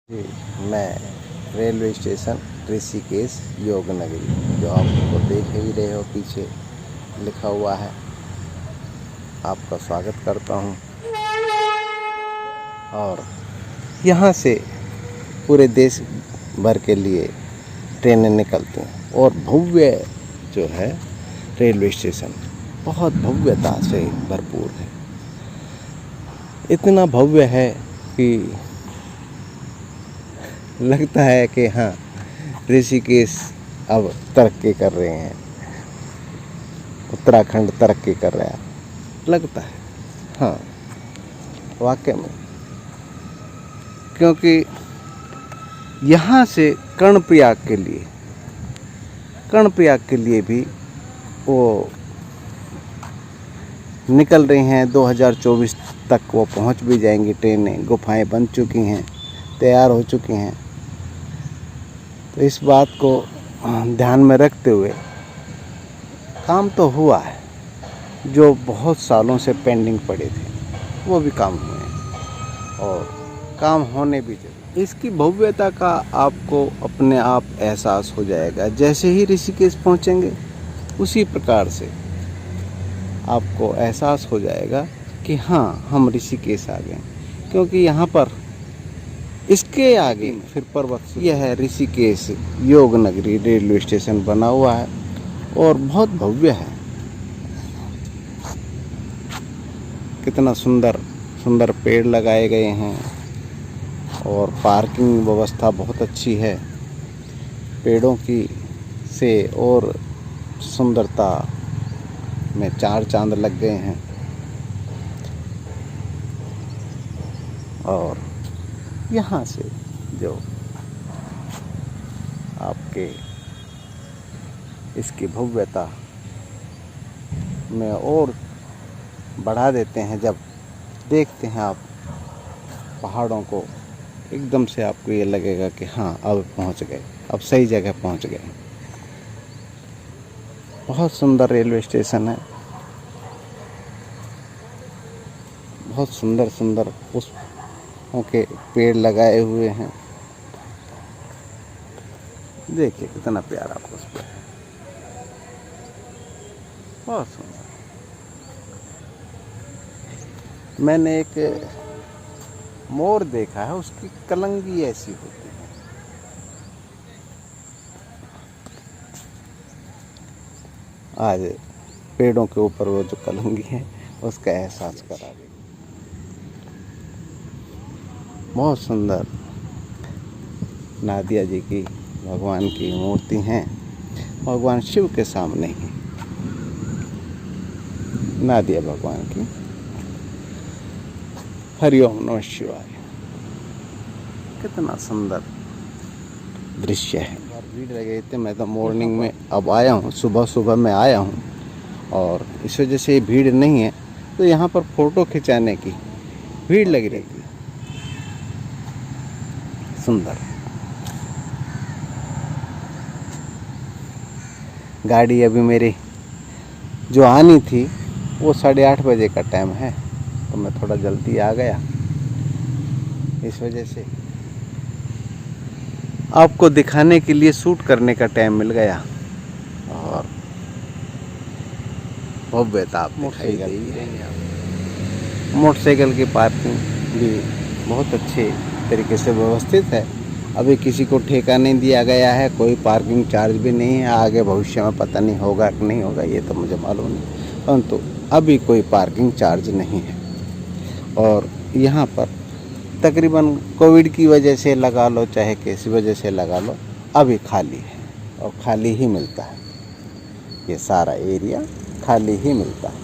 जी, मैं railway station Rishikesh योग नगरी, जो आपको देख ही रहे हो पीछे लिखा हुआ है, आपका स्वागत करता हूं। और यहाँ से पूरे देश भर के लिए ट्रेनें निकलती हैं और भव्य जो है रेलवे स्टेशन बहुत भव्यता से भरपूर है। इतना भव्य है कि लगता है कि हाँ, ऋषिकेश अब तरक्की कर रहे हैं, उत्तराखंड तरक्की कर रहा है, लगता है। हाँ, वाकई में, क्योंकि यहाँ से कर्णप्रयाग के लिए भी वो निकल रही हैं। 2024 तक वो पहुँच भी जाएंगी ट्रेनें। गुफाएं बन चुकी हैं, तैयार हो चुकी हैं। तो इस बात को ध्यान में रखते हुए काम तो हुआ है, जो बहुत सालों से पेंडिंग पड़े थे वो भी काम हुए हैं और काम होने भी चाहिए। इसकी भव्यता का आपको अपने आप एहसास हो जाएगा। जैसे ही ऋषिकेश पहुंचेंगे उसी प्रकार से आपको एहसास हो जाएगा कि हाँ, हम ऋषिकेश आ गए। क्योंकि यहाँ पर इसके आगे फिर पर्वत, यह है ऋषिकेश योग नगरी रेलवे स्टेशन बना हुआ है और बहुत भव्य है। कितना सुंदर सुंदर पेड़ लगाए गए हैं और पार्किंग व्यवस्था बहुत अच्छी है। पेड़ों की से और सुंदरता में चार चांद लग गए हैं। और यहाँ से जो आपके इसकी भव्यता में और बढ़ा देते हैं। जब देखते हैं आप पहाड़ों को, एकदम से आपको ये लगेगा कि हाँ, अब पहुँच गए, अब सही जगह पहुँच गए। बहुत सुंदर रेलवे स्टेशन है। बहुत सुंदर सुंदर पुष्पों के पेड़ लगाए हुए हैं। देखिए कितना प्यारा पुष्प है, बहुत सुंदर। मैंने एक मोर देखा है, उसकी कलंगी ऐसी होती है। आज पेड़ों के ऊपर वो जो कलंगी है उसका एहसास करा रही। बहुत सुंदर नादिया जी की, भगवान की मूर्ति हैं। भगवान शिव के सामने ही नादिया भगवान की। हरिओम नमः शिवाय। कितना सुंदर दृश्य है। भीड़ लगे थे। मैं तो मॉर्निंग में अब आया हूँ, सुबह मैं आया हूँ और इस वजह से भीड़ नहीं है। तो यहाँ पर फ़ोटो खिंचाने की भीड़ लगी रहती है। सुंदर गाड़ी अभी मेरी जो आनी थी वो 8:30 बजे का टाइम है, तो मैं थोड़ा जल्दी आ गया। इस वजह से आपको दिखाने के लिए, शूट करने का टाइम मिल गया। और भव्यता आप दिखाई दे रही है। मोटरसाइकिल की पार्किंग भी बहुत अच्छे तरीके से व्यवस्थित है। अभी किसी को ठेका नहीं दिया गया है, कोई पार्किंग चार्ज भी नहीं है। आगे भविष्य में पता नहीं होगा कि नहीं होगा, ये तो मुझे मालूम नहीं, परंतु अभी कोई पार्किंग चार्ज नहीं है। और यहाँ पर तकरीबन कोविड की वजह से लगा लो, चाहे किसी वजह से लगा लो, अभी खाली है और खाली ही मिलता है। ये सारा एरिया खाली ही मिलता है।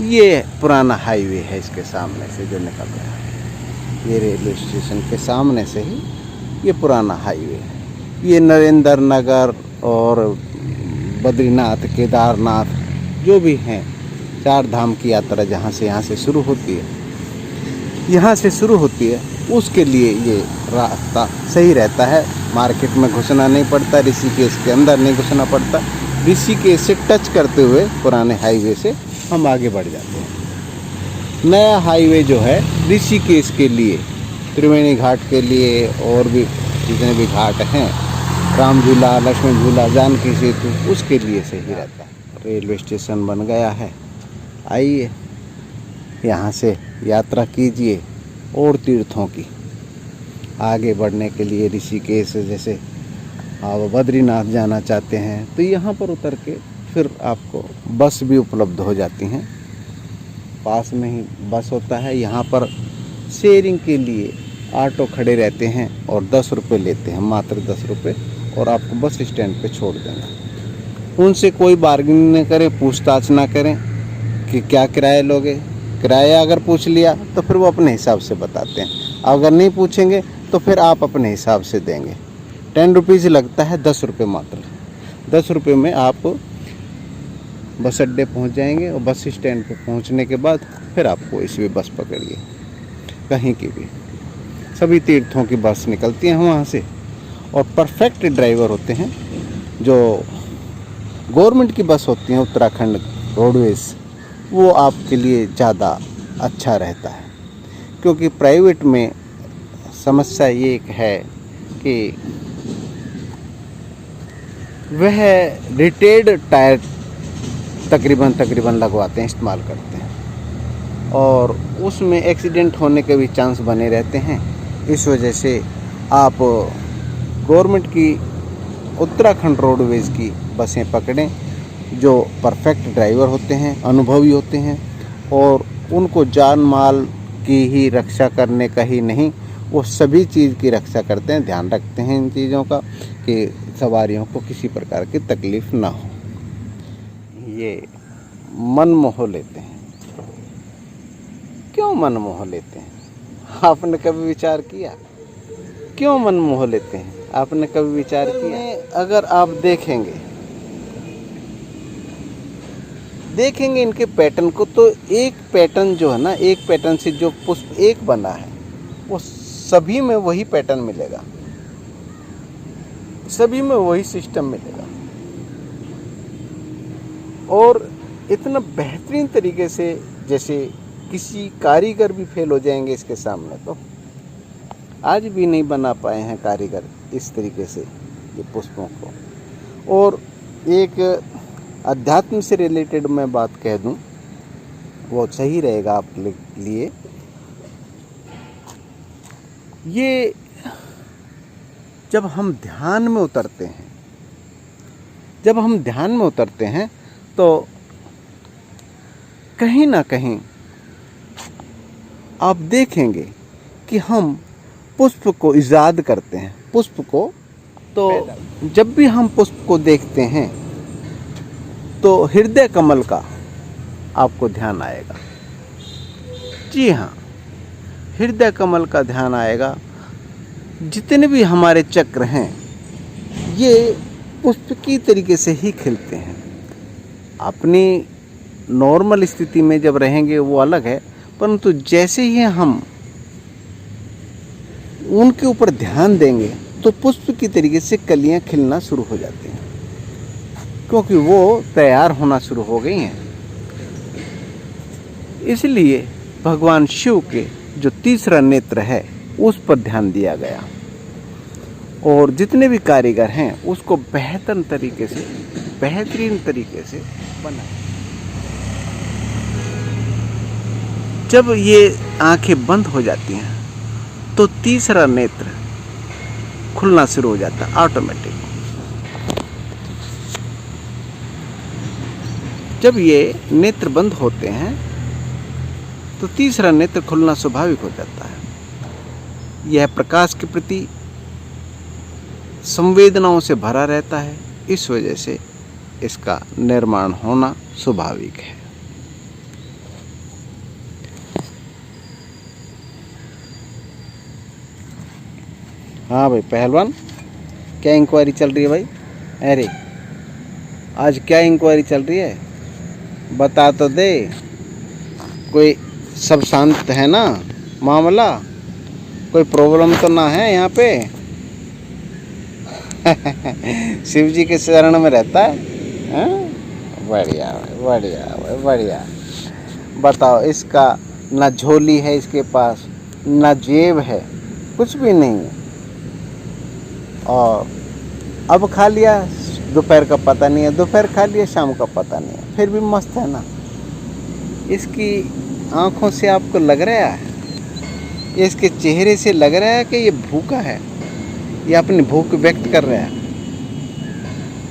ये पुराना हाईवे है, इसके सामने से जो निकल रहा है, ये रेलवे स्टेशन के सामने से ही ये पुराना हाईवे है। ये नरेंद्र नगर और बद्रीनाथ, केदारनाथ जो भी हैं, 4 धाम की यात्रा जहाँ से यहाँ से शुरू होती है, उसके लिए ये रास्ता सही रहता है। मार्केट में घुसना नहीं पड़ता, ऋषिकेश के अंदर नहीं घुसना पड़ता। ऋषिकेश से टच करते हुए पुराने हाईवे से हम आगे बढ़ जाते हैं। नया हाईवे जो है ऋषिकेश के लिए त्रिवेणी घाट के लिए और भी जितने भी घाट हैं, राम झूला, लक्ष्मण झूला, जानकी सेतु, उसके लिए सही रहता है। रेलवे स्टेशन बन गया है, आइए यहाँ से यात्रा कीजिए और तीर्थों की। आगे बढ़ने के लिए ऋषिकेश, जैसे आप बद्रीनाथ जाना चाहते हैं तो यहाँ पर उतर के फिर आपको बस भी उपलब्ध हो जाती हैं। पास में ही बस होता है। यहाँ पर शेयरिंग के लिए ऑटो खड़े रहते हैं और 10 रुपये लेते हैं, मात्र 10 रुपये, और आपको बस स्टैंड पे छोड़ देंगे। उनसे कोई बार्गेनिंग न करें, पूछताछ ना करें कि क्या किराया लोगे। किराया अगर पूछ लिया तो फिर वो अपने हिसाब से बताते हैं, अगर नहीं पूछेंगे तो फिर आप अपने हिसाब से देंगे। 10 रुपीज़ लगता है, 10 रुपये मात्र। 10 रुपये में आप बस अड्डे पहुंच जाएंगे और बस स्टैंड पे पहुंचने के बाद फिर आप कोई सी भी बस पकड़िए, कहीं की भी। सभी तीर्थों की बस निकलती हैं वहाँ से, और परफेक्ट ड्राइवर होते हैं। जो गवर्नमेंट की बस होती हैं, उत्तराखंड रोडवेज़, वो आपके लिए ज़्यादा अच्छा रहता है, क्योंकि प्राइवेट में समस्या ये एक है कि वह रिटेल्ड टायर तकरीबन लगवाते हैं, इस्तेमाल करते हैं, और उसमें एक्सीडेंट होने के भी चांस बने रहते हैं। इस वजह से आप गवर्नमेंट की उत्तराखंड रोडवेज़ की बसें पकड़ें, जो परफेक्ट ड्राइवर होते हैं, अनुभवी होते हैं, और उनको जान माल की ही रक्षा करने का ही नहीं, वो सभी चीज़ की रक्षा करते हैं, ध्यान रखते हैं इन चीज़ों का कि सवारियों को किसी प्रकार की तकलीफ़ ना हो। ये मन मोह लेते हैं। क्यों मन मोह लेते हैं? आपने कभी विचार किया क्यों मन मोह लेते हैं? आपने कभी विचार किया? अगर आप देखेंगे इनके पैटर्न को, तो एक पैटर्न जो है ना, एक पैटर्न से जो पुष्प एक बना है, वो सभी में वही पैटर्न मिलेगा, सभी में वही सिस्टम मिलेगा, और इतना बेहतरीन तरीके से, जैसे किसी कारीगर भी फेल हो जाएंगे इसके सामने। तो आज भी नहीं बना पाए हैं कारीगर इस तरीके से ये पुष्पों को। और एक अध्यात्म से रिलेटेड मैं बात कह दूं, वो सही रहेगा आपके लिए। ये जब हम ध्यान में उतरते हैं, तो कहीं ना कहीं आप देखेंगे कि हम पुष्प को इजाद करते हैं, पुष्प को। तो जब भी हम पुष्प को देखते हैं तो हृदय कमल का आपको ध्यान आएगा। जी हाँ, हृदय कमल का ध्यान आएगा। जितने भी हमारे चक्र हैं, ये पुष्प की तरीके से ही खिलते हैं। अपनी नॉर्मल स्थिति में जब रहेंगे वो अलग है, परंतु जैसे ही हम उनके ऊपर ध्यान देंगे तो पुष्प की तरीके से कलियां खिलना शुरू हो जाती हैं, क्योंकि वो तैयार होना शुरू हो गई हैं। इसलिए भगवान शिव के जो तीसरा नेत्र है उस पर ध्यान दिया गया, और जितने भी कारीगर हैं उसको बेहतरीन तरीके से बनाया। जब ये आंखें बंद हो जाती हैं तो तीसरा नेत्र खुलना शुरू हो जाता है ऑटोमेटिक। जब ये नेत्र बंद होते हैं तो तीसरा नेत्र खुलना स्वाभाविक हो जाता है। यह प्रकाश के प्रति संवेदनाओं से भरा रहता है, इस वजह से इसका निर्माण होना स्वाभाविक है। हाँ भाई पहलवान, क्या इंक्वायरी चल रही है भाई? अरे आज क्या इंक्वायरी चल रही है, बता तो दे। कोई सब शांत है ना मामला? कोई प्रॉब्लम तो ना है यहाँ पे? शिव जी के शरण में रहता है? बढ़िया बढ़िया बढ़िया। बताओ, इसका ना झोली है इसके पास, ना जेब है, कुछ भी नहीं है। और अब खा लिया, दोपहर का पता नहीं है, दोपहर खा लिया, शाम का पता नहीं है, फिर भी मस्त है ना। इसकी आँखों से आपको लग रहा है, इसके चेहरे से लग रहा है कि ये भूखा है, ये अपनी भूख व्यक्त कर रहा है,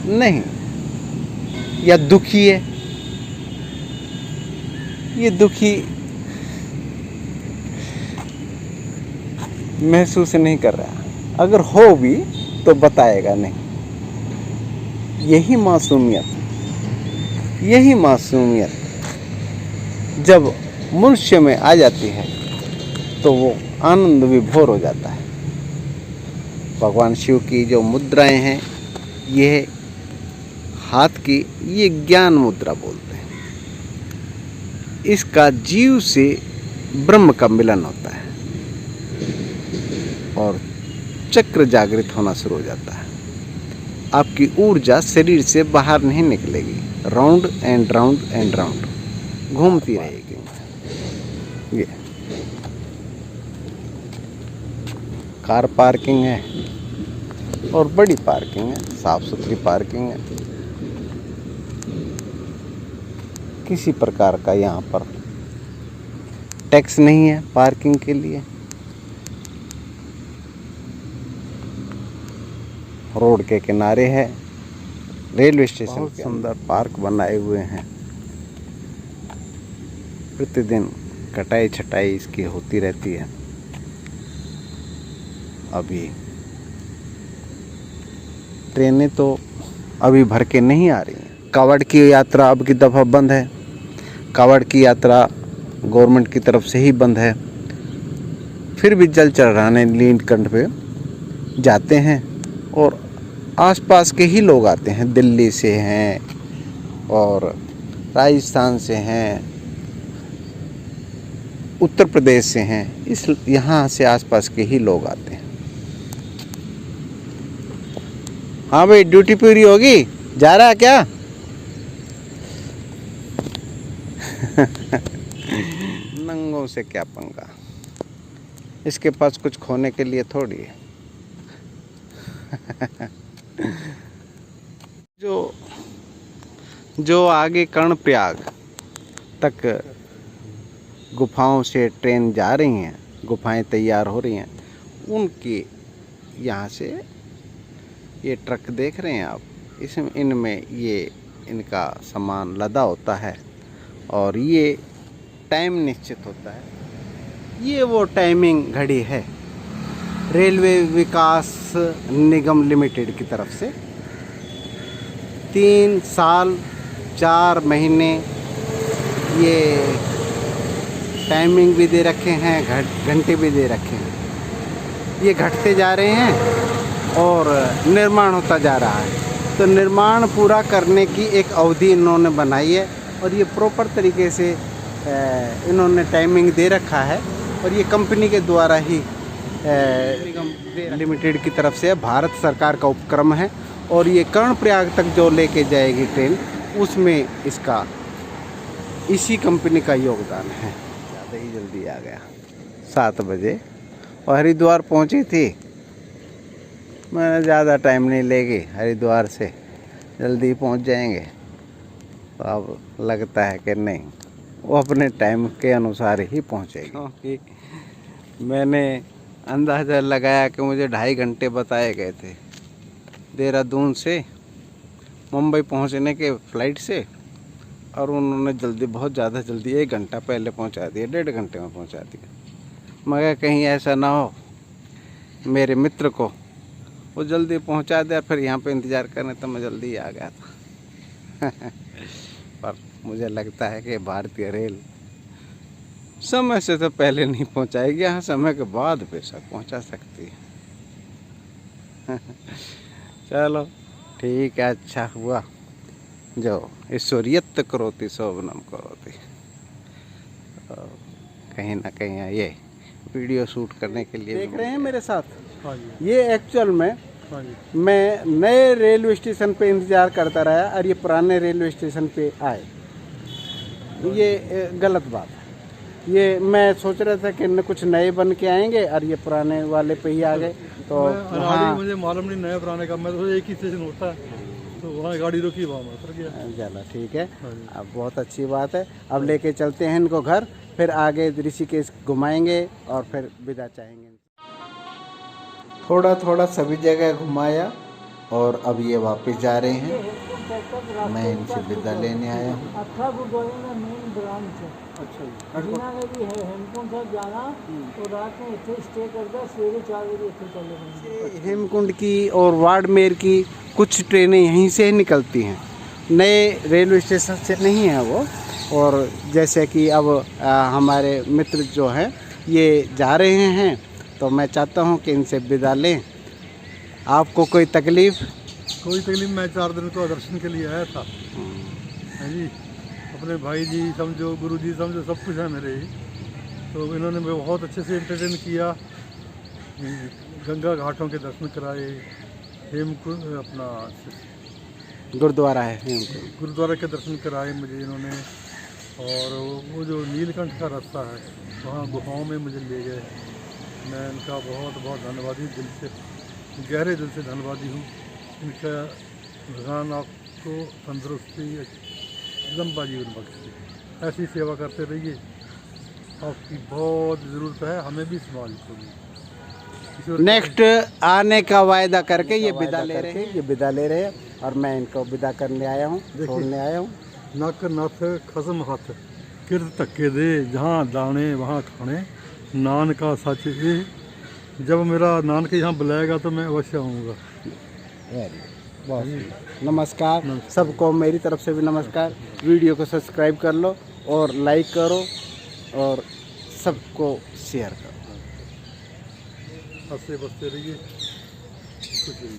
नहीं, या दुखी है। ये दुखी महसूस नहीं कर रहा, अगर हो भी तो बताएगा नहीं। यही मासूमियत जब मनुष्य में आ जाती है तो वो आनंद विभोर हो जाता है। भगवान शिव की जो मुद्राएं हैं, ये हाथ की, ये ज्ञान मुद्रा बोलते हैं। इसका जीव से ब्रह्म का मिलन होता है और चक्र जागृत होना शुरू हो जाता है। आपकी ऊर्जा शरीर से बाहर नहीं निकलेगी, round and round and round घूमती रहेगी। ये कार पार्किंग है और बड़ी पार्किंग है, साफ सुथरी पार्किंग है। किसी प्रकार का यहाँ पर टैक्स नहीं है पार्किंग के लिए। रोड के किनारे है, रेलवे स्टेशन। बहुत सुंदर पार्क बनाए हुए हैं। प्रतिदिन कटाई छटाई इसकी होती रहती है। अभी ट्रेनें तो अभी भर के नहीं आ रही हैं। कावड़ की यात्रा अब की दफ़ा बंद है। कावड़ की यात्रा गवर्नमेंट की तरफ से ही बंद है। फिर भी जल चढ़ाने नीलकंठ पे जाते हैं और आसपास के ही लोग आते हैं। दिल्ली से हैं और राजस्थान से हैं, उत्तर प्रदेश से हैं, इस यहाँ से आसपास के ही लोग आते हैं। हाँ भाई, ड्यूटी पूरी होगी, जा रहा है क्या? नंगों से क्या पंगा, इसके पास कुछ खोने के लिए थोड़ी है। जो आगे कर्णप्रयाग तक गुफाओं से ट्रेन जा रही हैं, गुफाएं तैयार हो रही हैं, उनके यहाँ से ये ट्रक देख रहे हैं आप, इसमें इनमें ये इनका सामान लदा होता है और ये टाइम निश्चित होता है। ये वो टाइमिंग घड़ी है रेलवे विकास निगम लिमिटेड की तरफ से। 3 साल 4 महीने ये टाइमिंग भी दे रखे हैं, घंटे भी दे रखे हैं। ये घटते जा रहे हैं और निर्माण होता जा रहा है। तो निर्माण पूरा करने की एक अवधि इन्होंने बनाई है और ये प्रॉपर तरीके से इन्होंने टाइमिंग दे रखा है। और ये कंपनी के द्वारा ही लिमिटेड की तरफ से भारत सरकार का उपक्रम है। और ये कर्णप्रयाग तक जो लेके जाएगी ट्रेन, उसमें इसका इसी कंपनी का योगदान है। ज़्यादा ही जल्दी आ गया, 7 बजे और हरिद्वार पहुंची थी। मैंने ज़्यादा टाइम नहीं लेगी, हरिद्वार से जल्दी पहुंच जाएंगे। तो अब लगता है कि नहीं, वो अपने टाइम के अनुसार ही पहुंचेगी। क्योंकि मैंने अंदाज़ा लगाया कि मुझे 2.5 घंटे बताए गए थे देहरादून से मुंबई पहुंचने के फ़्लाइट से, और उन्होंने जल्दी, बहुत ज़्यादा जल्दी 1 घंटा पहले पहुंचा दिया, 1.5 घंटे में पहुंचा दिया। मगर कहीं ऐसा ना हो मेरे मित्र को वो जल्दी पहुंचा दिया, फिर यहाँ पे इंतज़ार करने, तो मैं जल्दी आ गया था। पर मुझे लगता है कि भारतीय रेल समय से तो पहले नहीं पहुंचाएगी, यहाँ समय के बाद बेशक पहुंचा सकती है। चलो ठीक है, अच्छा हुआ जो ईश्वरीयत करोति शोभनम करोति। कहीं ना कहीं ये वीडियो शूट करने के लिए देख रहे हैं मेरे साथ। ये एक्चुअल में मैं नए रेलवे स्टेशन पे इंतज़ार करता रहा और ये पुराने रेलवे स्टेशन पे आए, ये गलत बात है। ये मैं सोच रहा था कि न कुछ नए बन के आएंगे और ये पुराने वाले पे ही आ गए, तो हाँ मुझे मालूम नहीं नया पुराने का, मैं तो एक ही स्टेशन होता है तो वहाँ गाड़ी रुकी, वहाँ मैं उतर गया। चलो ठीक है, हाँ जी। अब बहुत अच्छी बात है। अब लेके चलते हैं इनको घर, फिर आगे ऋषिकेश घुमाएंगे और फिर विदा चाहेंगे। थोड़ा थोड़ा सभी जगह घुमाया और अब ये वापस जा रहे हैं। मैं इनसे विदा लेने आया हूँ। अच्छा गुरुद्वारे में मेन ब्रांच है। अच्छा जिन्ना में भी है हेमकुंड साहब जाना तो रात में इतने स्टे करता, सवेरे 4 बजे इतने चले जाएंगे। हेमकुंड की और वाड़मेर की कुछ ट्रेनें यहीं से निकलती हैं, नए रेलवे स्टेशन से नहीं है वो। और जैसे कि अब हमारे मित्र जो हैं ये जा रहे हैं, तो मैं चाहता हूँ कि इनसे विदा लें। आपको कोई तकलीफ़? कोई तकलीफ, मैं 4 दिन को दर्शन के लिए आया था। हाँ जी, अपने भाई जी समझो, गुरु जी समझो, सब कुछ है मेरे ही। तो इन्होंने बहुत अच्छे से एंटरटेन किया, गंगा घाटों के दर्शन कराए, हेमकुंड अपना गुरुद्वारा है हेमकुंड, गुरुद्वारा के दर्शन कराए मुझे इन्होंने। और वो जो नीलकंठ का रास्ता है वहाँ गुफाओं में मुझे ले गए। मैं इनका बहुत बहुत धन्यवादी, दिल से, गहरे दिल से धन्यवादी हूँ। इनका भगवान आपको तंदुरुस्ती, लंबा जीवन बख्शे, ऐसी सेवा करते रहिए, आपकी बहुत ज़रूरत है, हमें भी समाज को। नेक्स्ट आने का वायदा करके ये विदा ले रहे हैं, ये विदा ले रहे हैं और मैं इनको विदा करने आया हूँ, छोड़ने आया हूँ। नक नथ खसम हथ किरत धक्के दे, जहाँ दाने वहाँ खाने, नान का सच ये। जब मेरा नानक यहाँ बुलाएगा तो मैं अवश्य आऊँगा। बहुत नमस्कार सबको, मेरी तरफ से भी नमस्कार। वीडियो को सब्सक्राइब कर लो और लाइक करो और सबको शेयर करो। हंसते बसते रहिए, खुश रहिए।